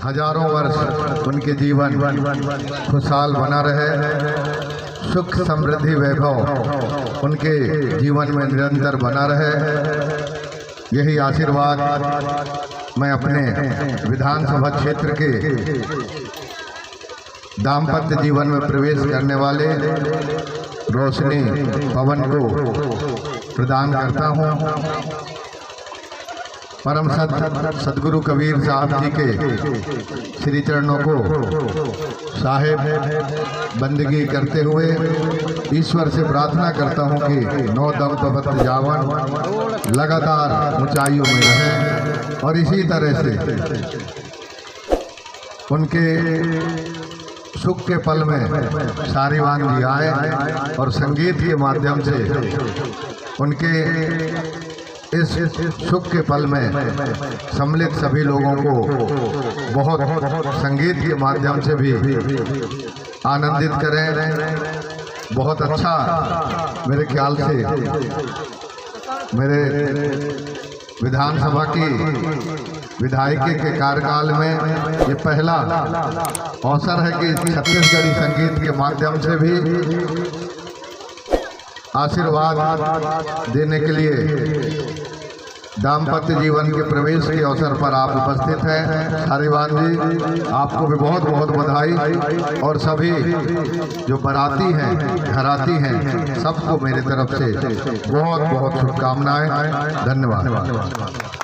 हजारों वर्ष उनके जीवन खुशहाल बना रहे, सुख समृद्धि वैभव उनके जीवन में निरंतर बना रहे। यही आशीर्वाद मैं अपने विधानसभा क्षेत्र के दाम्पत्य जीवन में प्रवेश करने वाले रोशनी पवन को प्रदान करता हूँ। परम सदगुरु कबीर साहब जी के श्री चरणों को साहेब बंदगी करते हुए ईश्वर से प्रार्थना करता हूं कि नौ दम पवत जावन लगातार ऊंचाइयों में रहें और इसी तरह से उनके सुख के पल में सारीवान जी आए और संगीत के माध्यम से उनके इस सुख के पल में सम्मिलित सभी लोगों को बहुत संगीत के माध्यम से भी आनंदित करें। बहुत अच्छा मेरे ख्याल से मेरे विधानसभा की विधायकी के कार्यकाल में ये पहला अवसर है कि छत्तीसगढ़ी संगीत के माध्यम से भी आशीर्वाद देने के लिए दाम्पत्य जीवन के प्रवेश के अवसर पर आप उपस्थित हैं। सारीवान जी, आपको भी बहुत बहुत बधाई और सभी जो बाराती हैं, घराती हैं, सबको मेरी तरफ से बहुत बहुत शुभकामनाएं। धन्यवाद।